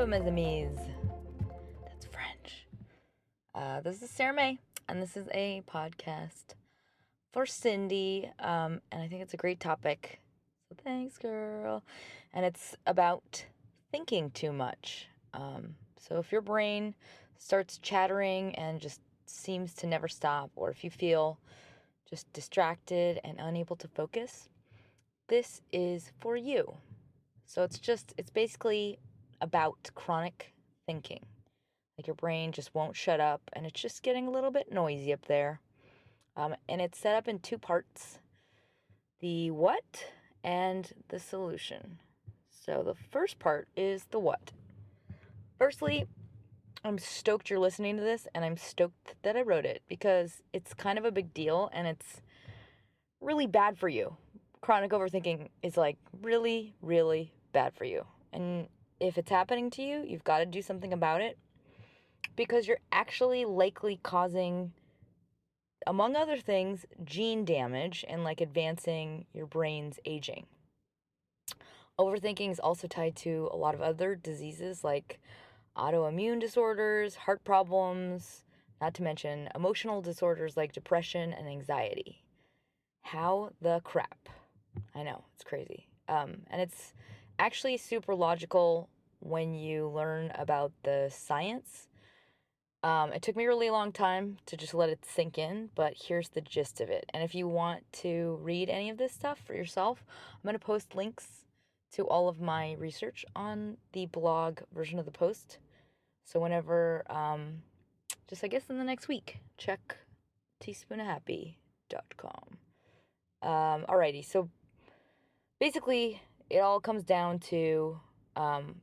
mes amis. That's French. This is Sarah May, and this is a podcast for Cindy, and I think it's a great topic. So thanks, girl. And it's about thinking too much. So if your brain starts chattering and just seems to never stop, or if you feel just distracted and unable to focus, this is for you. So it's basically about chronic thinking. Like your brain just won't shut up and it's just getting a little bit noisy up there. And it's set up in two parts, the what and the solution. So the first part is the what. Firstly, I'm stoked you're listening to this, and I'm stoked that I wrote it because it's kind of a big deal and it's really bad for you. Chronic overthinking is like really, really bad for you. And if it's happening to you, you've got to do something about it because you're actually likely causing, among other things, gene damage and like advancing your brain's aging. Overthinking is also tied to a lot of other diseases like autoimmune disorders, heart problems, not to mention emotional disorders like depression and anxiety. How the crap? I know, it's crazy. And it's actually super logical when you learn about the science. It took me a really long time to just let it sink in, but here's the gist of it. And if you want to read any of this stuff for yourself, I'm going to post links to all of my research on the blog version of the post. So whenever, just I guess in the next week, check teaspoonofhappy.com. Alrighty, so basically it all comes down to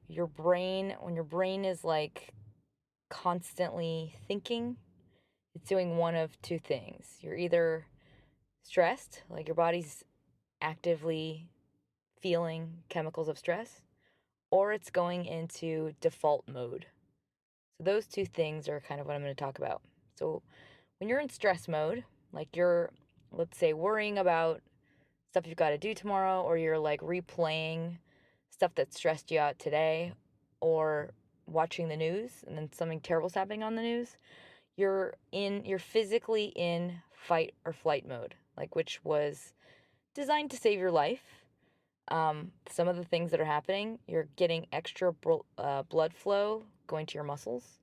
your brain. When your brain is like constantly thinking, it's doing one of two things. You're either stressed, like your body's actively feeling chemicals of stress, or it's going into default mode. So those two things are kind of what I'm going to talk about. So when you're in stress mode, like you're, let's say, worrying about stuff you've got to do tomorrow, or you're like replaying stuff that stressed you out today, or watching the news and then something terrible's happening on the news, you're physically in fight or flight mode, like which was designed to save your life. Some of the things that are happening, you're getting extra blood flow going to your muscles,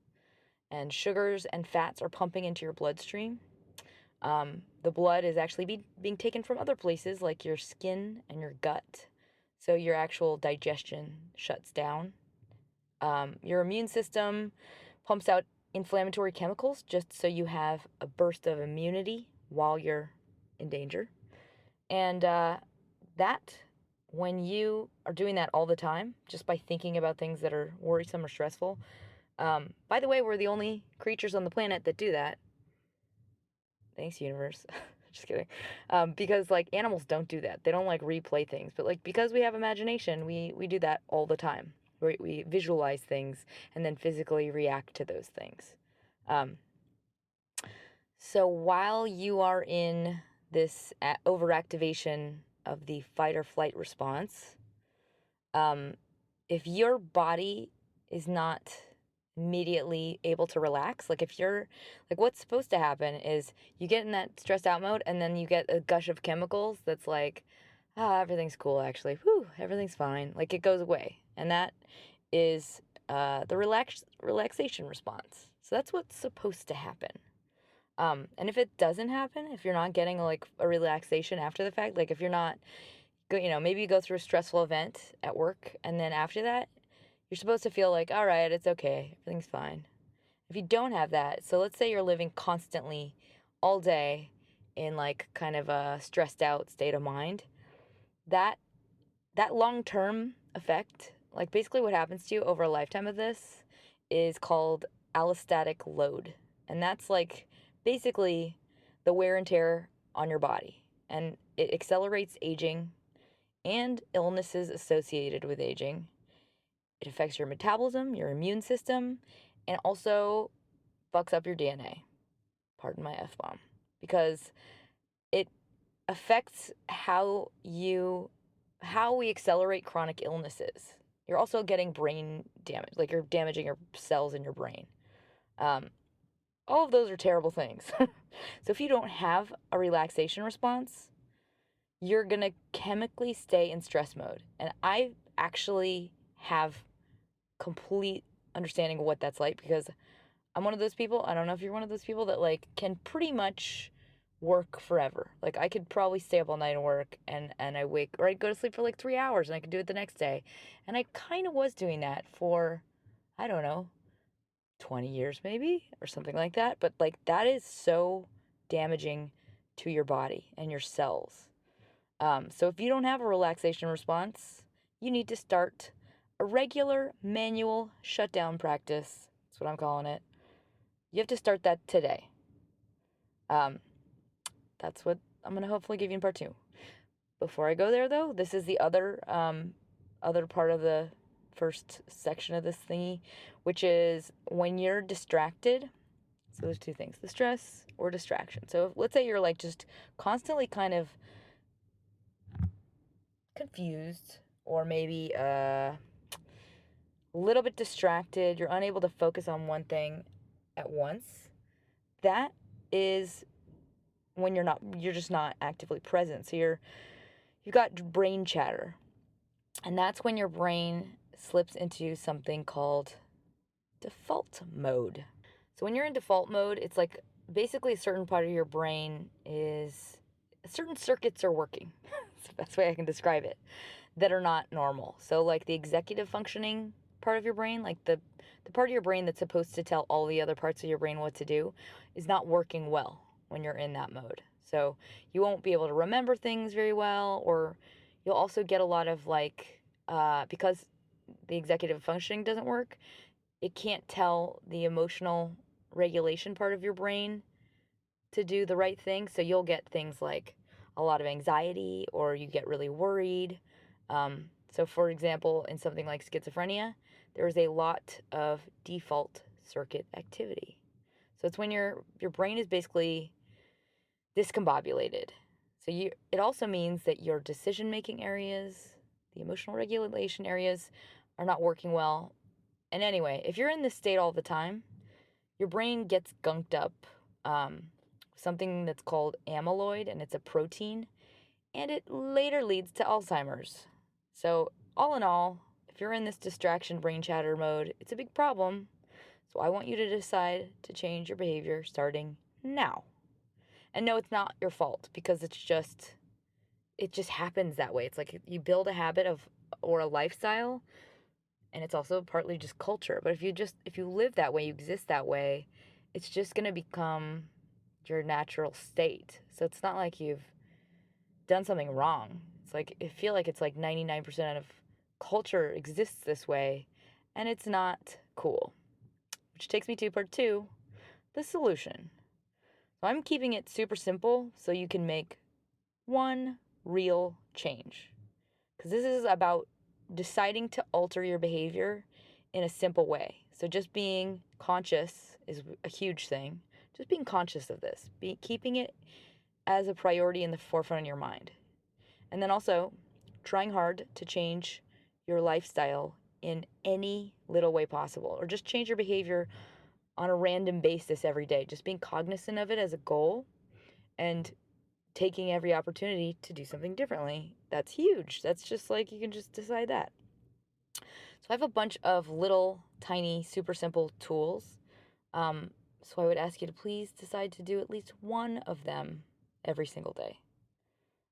and sugars and fats are pumping into your bloodstream. The blood is actually being taken from other places like your skin and your gut, so your actual digestion shuts down. Your immune system pumps out inflammatory chemicals just so you have a burst of immunity while you're in danger. And that, when you are doing that all the time, just by thinking about things that are worrisome or stressful, by the way, we're the only creatures on the planet that do that. Thanks, universe. Just kidding. Because like animals don't do that. They don't like replay things. But like because we have imagination, we do that all the time. We visualize things and then physically react to those things. So while you are in this overactivation of the fight or flight response, if your body is not immediately able to relax, like if you're like, what's supposed to happen is you get in that stressed out mode and then you get a gush of chemicals that's like, everything's cool, actually, everything's fine, like it goes away. And that is the relaxation response. So that's what's supposed to happen. And if it doesn't happen, if you're not getting like a relaxation after the fact, like if you're not, maybe you go through a stressful event at work and then after that you're supposed to feel like, all right, it's okay, everything's fine. If you don't have that, so let's say you're living constantly all day in like kind of a stressed out state of mind, that long-term effect, like basically what happens to you over a lifetime of this, is called allostatic load. And that's like basically the wear and tear on your body. And it accelerates aging and illnesses associated with aging. It affects your metabolism, your immune system, and also fucks up your DNA. Pardon my F-bomb. Because it affects how we accelerate chronic illnesses. you're also getting brain damage, like you're damaging your cells in your brain. Um, all of those are terrible things. So if you don't have a relaxation response, you're going to chemically stay in stress mode. And I actually have complete understanding of what that's like because I'm one of those people. I don't know if you're one of those people that like can pretty much work forever. Like I could probably stay up all night and work and I wake or I'd go to sleep for like 3 hours and I could do it the next day. And I kind of was doing that for I don't know, 20 years maybe or something like that, but like that is so damaging to your body and your cells. So if you don't have a relaxation response, you need to start a regular manual shutdown practice. That's what I'm calling it. You have to start that today. Um, that's what I'm gonna hopefully give you in part two. Before I go there, though, this is the other part of the first section of this thingy, which is when you're distracted. So there's two things: the stress or distraction. So let's say you're like just constantly kind of confused or maybe a little bit distracted, you're unable to focus on one thing at once. That is when you're just not actively present. So you've got brain chatter. And that's when your brain slips into something called default mode. So when you're in default mode, it's like basically a certain part of your brain is certain circuits are working. That's the best way I can describe it, that are not normal. So like the executive functioning part of your brain, like the part of your brain that's supposed to tell all the other parts of your brain what to do is not working well when you're in that mode. So you won't be able to remember things very well, or you'll also get a lot of like because the executive functioning doesn't work, it can't tell the emotional regulation part of your brain to do the right thing. So you'll get things like a lot of anxiety or you get really worried. So, for example, in something like schizophrenia, there is a lot of default circuit activity. So it's when your brain is basically discombobulated. So it also means that your decision making areas, the emotional regulation areas, are not working well. And anyway, if you're in this state all the time, your brain gets gunked up. Something that's called amyloid, and it's a protein, and it later leads to Alzheimer's. So, all in all, if you're in this distraction brain chatter mode, it's a big problem. So, I want you to decide to change your behavior starting now. And no, it's not your fault because it just happens that way. It's like you build a habit of or a lifestyle, and it's also partly just culture. But if you live that way, you exist that way, it's just going to become your natural state. So it's not like you've done something wrong. It's like I feel like it's like 99% of culture exists this way, and it's not cool. Which takes me to part 2, the solution. So I'm keeping it super simple so you can make one real change. Cuz this is about deciding to alter your behavior in a simple way. So just being conscious is a huge thing. Just being conscious of this, keeping it as a priority in the forefront of your mind. And then also trying hard to change your lifestyle in any little way possible, or just change your behavior on a random basis every day. Just being cognizant of it as a goal and taking every opportunity to do something differently. That's huge. That's just like you can just decide that. So I have a bunch of little, tiny, super simple tools. So I would ask you to please decide to do at least one of them every single day.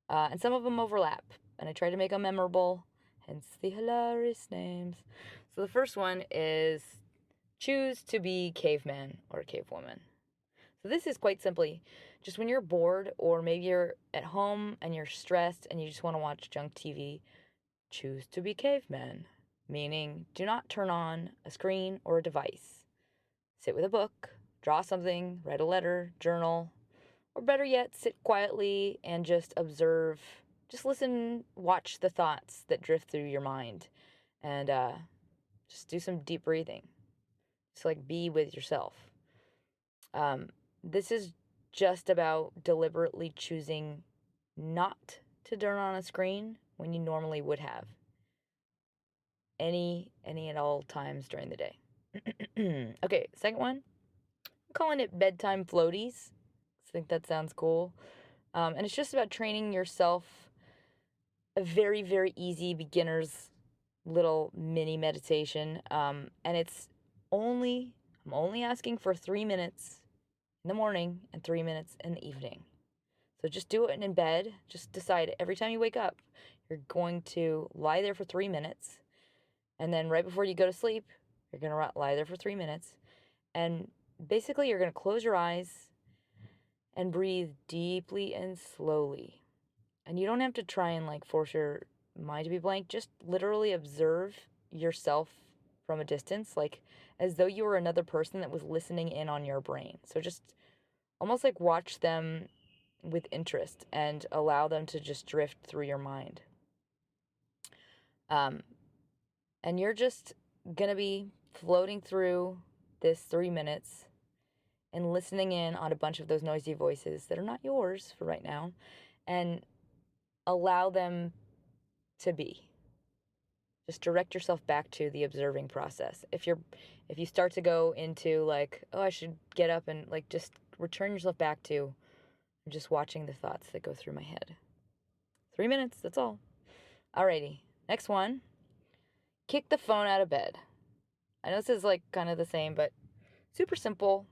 And some of them overlap, and I try to make them memorable, hence the hilarious names. So the first one is choose to be caveman or cavewoman. So this is quite simply just when you're bored or maybe you're at home and you're stressed and you just want to watch junk TV, choose to be caveman, meaning do not turn on a screen or a device. Sit with a book, draw something, write a letter, journal, or better yet, sit quietly and just observe, just listen, watch the thoughts that drift through your mind, and just do some deep breathing. Just like be with yourself. Um, this is just about deliberately choosing not to turn on a screen when you normally would have. any and all times during the day. Okay, second one, I'm calling it bedtime floaties. I think that sounds cool. And it's just about training yourself a very, very easy beginner's little mini meditation. And I'm only asking for 3 minutes in the morning and 3 minutes in the evening. So just do it in bed. Just decide every time you wake up, you're going to lie there for 3 minutes. And then right before you go to sleep, you're going to lie there for 3 minutes. And basically, you're going to close your eyes and breathe deeply and slowly. And you don't have to try and like force your mind to be blank. Just literally observe yourself from a distance, like as though you were another person that was listening in on your brain. So just almost like watch them with interest and allow them to just drift through your mind. Um, and you're just gonna be floating through this 3 minutes and listening in on a bunch of those noisy voices that are not yours for right now, and allow them to be. Just direct yourself back to the observing process. If you start to go into like, oh, I should get up and like just return yourself back to just watching the thoughts that go through my head. 3 minutes, that's all. Alrighty, next one. Kick the phone out of bed. I know this is like kind of the same, but super simple.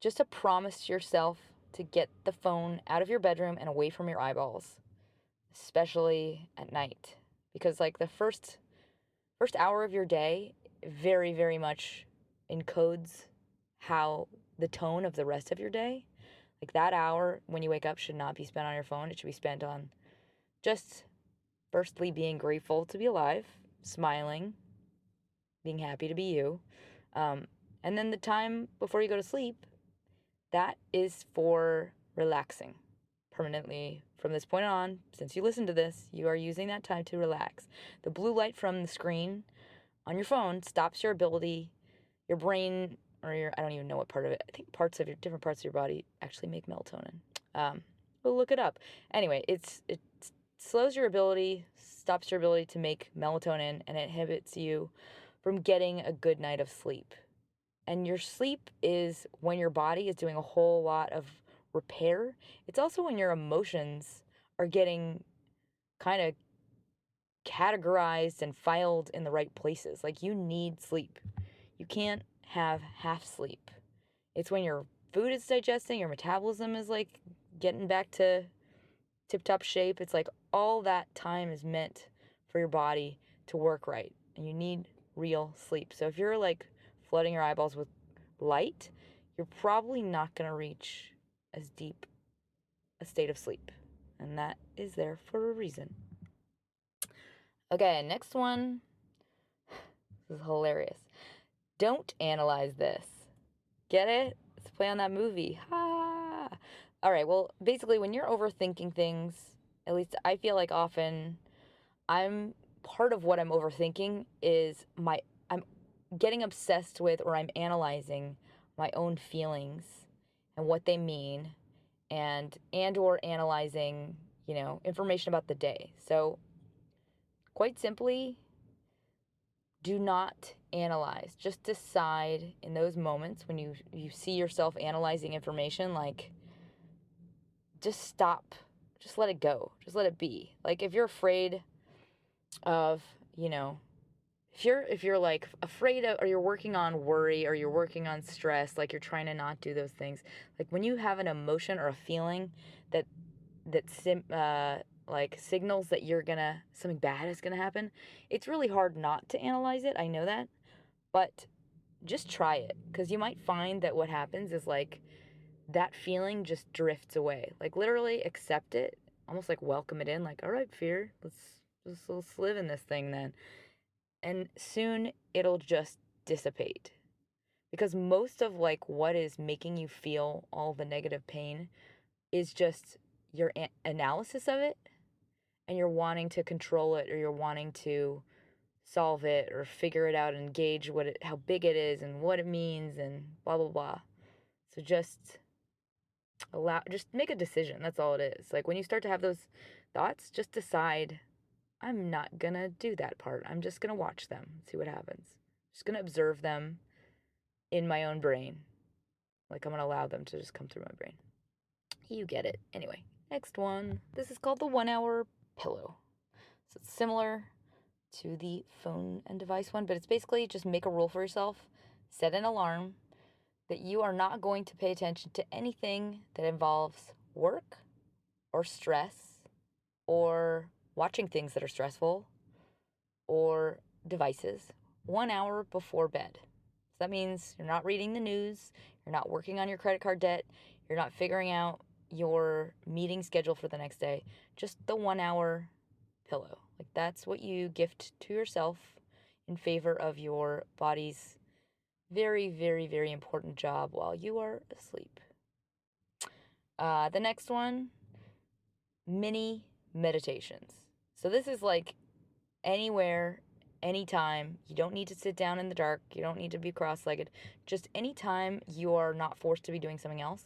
Just a promise to yourself to get the phone out of your bedroom and away from your eyeballs, especially at night. Because like the first hour of your day very, very much encodes how the tone of the rest of your day. Like that hour when you wake up should not be spent on your phone. It should be spent on just firstly being grateful to be alive, smiling, being happy to be you. And then the time before you go to sleep, that is for relaxing permanently. From this point on, since you listen to this, you are using that time to relax. The blue light from the screen on your phone stops your ability, your brain, or your, I don't even know what part of it. I think different parts of your body actually make melatonin. We'll look it up. Anyway, it slows your ability, stops your ability to make melatonin, and it inhibits you from getting a good night of sleep. And your sleep is when your body is doing a whole lot of repair. It's also when your emotions are getting kind of categorized and filed in the right places. Like you need sleep. You can't have half sleep. It's when your food is digesting, your metabolism is like getting back to tip top shape. It's like all that time is meant for your body to work right. And you need real sleep. So if you're like flooding your eyeballs with light, you're probably not going to reach as deep a state of sleep. And that is there for a reason. Okay, next one. This is hilarious. Don't analyze this. Get it? Let's play on that movie. Ha! All right, well, basically, when you're overthinking things, at least I feel like often I'm part of what I'm overthinking is I'm getting obsessed with or I'm analyzing my own feelings and what they mean and or analyzing, information about the day. So, quite simply, do not analyze. Just decide in those moments when you see yourself analyzing information, like just stop. Just let it go. Just let it be. Like if you're afraid of, if you're like afraid of or you're working on worry or you're working on stress, like you're trying to not do those things. Like when you have an emotion or a feeling that like signals that something bad is gonna happen, it's really hard not to analyze it. I know that. But just try it because you might find that what happens is like that feeling just drifts away. Like literally accept it, almost like welcome it in. Like, all right, fear, let's live in this thing then, and soon it'll just dissipate. Because most of like what is making you feel all the negative pain is just your analysis of it, and you're wanting to control it or you're wanting to solve it or figure it out and gauge how big it is and what it means and blah blah blah. So just make a decision. That's all it is. Like when you start to have those thoughts, just decide I'm not gonna do that part. I'm just gonna watch them, see what happens. Just gonna observe them in my own brain. Like, I'm gonna allow them to just come through my brain. You get it. Anyway, next one. This is called the 1 hour pillow. So it's similar to the phone and device one, but it's basically just make a rule for yourself, set an alarm that you are not going to pay attention to anything that involves work or stress or watching things that are stressful or devices 1 hour before bed. So that means you're not reading the news, you're not working on your credit card debt, you're not figuring out your meeting schedule for the next day, just the 1 hour pillow. Like, that's what you gift to yourself in favor of your body's very, very, very important job while you are asleep. The next one, mini meditations. So this is like anywhere, anytime. You don't need to sit down in the dark. You don't need to be cross-legged. Just anytime you are not forced to be doing something else.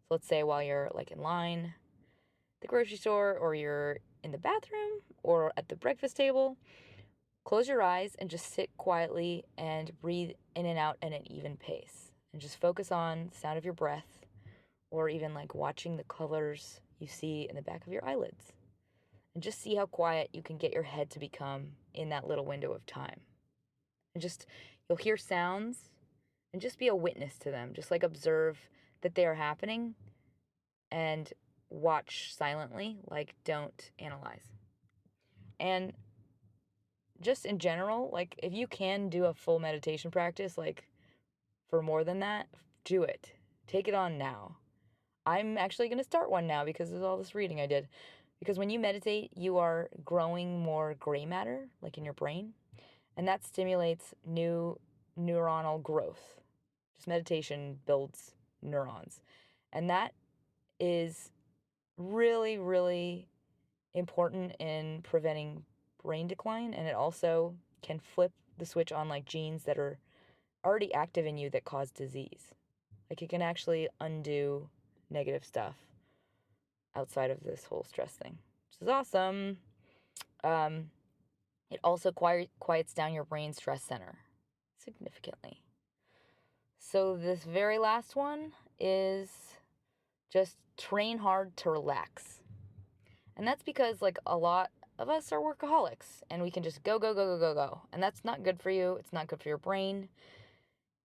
So let's say while you're like in line, at the grocery store, or you're in the bathroom, or at the breakfast table, close your eyes and just sit quietly and breathe in and out at an even pace. And just focus on the sound of your breath, or even like watching the colors you see in the back of your eyelids. And just see how quiet you can get your head to become in that little window of time. And just, you'll hear sounds and just be a witness to them. Just like observe that they are happening and watch silently, like don't analyze. And just in general, like if you can do a full meditation practice, like for more than that, do it. Take it on now. I'm actually going to start one now because of all this reading I did. Because when you meditate, you are growing more gray matter, like in your brain, and that stimulates new neuronal growth. Just meditation builds neurons. And that is really, really important in preventing brain decline. And it also can flip the switch on like genes that are already active in you that cause disease. Like, it can actually undo negative stuff outside of this whole stress thing, which is awesome. It also quiets down your brain stress center significantly. So this very last one is just train hard to relax. And that's because like a lot of us are workaholics and we can just go, go, go, go, go, go. And that's not good for you. It's not good for your brain.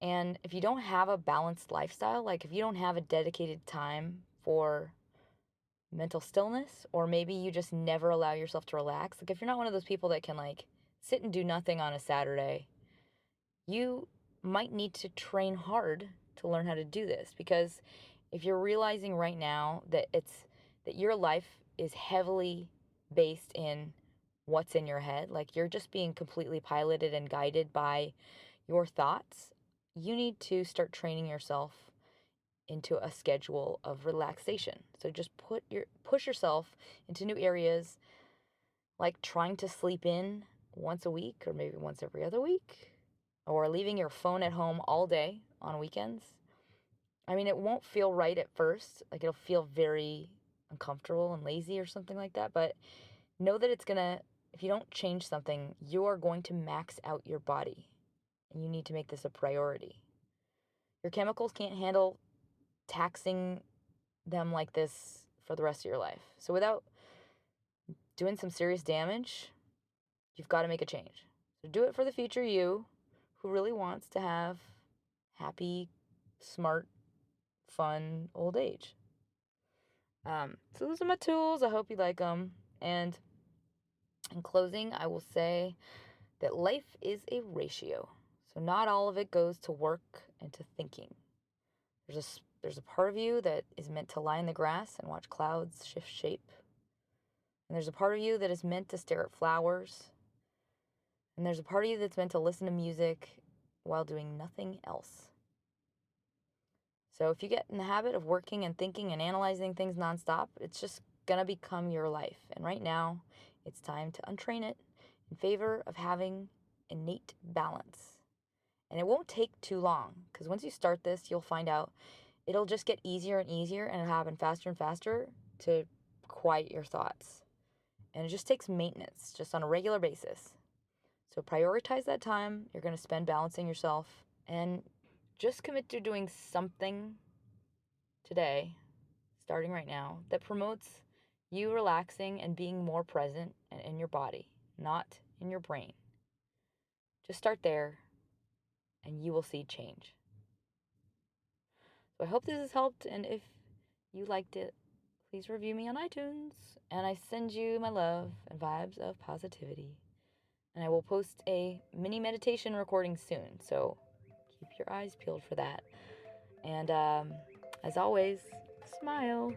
And if you don't have a balanced lifestyle, like if you don't have a dedicated time for mental stillness, or maybe you just never allow yourself to relax, like if you're not one of those people that can like sit and do nothing on a Saturday, you might need to train hard to learn how to do this. Because if you're realizing right now that your life is heavily based in what's in your head, like you're just being completely piloted and guided by your thoughts, you need to start training yourself into a schedule of relaxation. So just push yourself into new areas, like trying to sleep in once a week or maybe once every other week, or leaving your phone at home all day on weekends. I mean, it won't feel right at first. Like, it'll feel very uncomfortable and lazy or something like that, but know that if you don't change something, you are going to max out your body. And you need to make this a priority. Your chemicals can't handle taxing them like this for the rest of your life. So without doing some serious damage, you've got to make a change. So do it for the future you who really wants to have happy, smart, fun old age. So those are my tools. I hope you like them. And in closing, I will say that life is a ratio. So not all of it goes to work and to thinking. There's a part of you that is meant to lie in the grass and watch clouds shift shape. And there's a part of you that is meant to stare at flowers. And there's a part of you that's meant to listen to music while doing nothing else. So if you get in the habit of working and thinking and analyzing things nonstop, it's just going to become your life. And right now, it's time to untrain it in favor of having innate balance. And it won't take too long, because once you start this, you'll find out it'll just get easier and easier, and it'll happen faster and faster to quiet your thoughts And it just takes maintenance, just on a regular basis. So prioritize that time you're going to spend balancing yourself and just commit to doing something today, starting right now, that promotes you relaxing and being more present in your body, not in your brain. Just start there and you will see change. So I hope this has helped. And if you liked it, please review me on iTunes. And I send you my love and vibes of positivity. And I will post a mini meditation recording soon. So keep your eyes peeled for that. And as always, smile.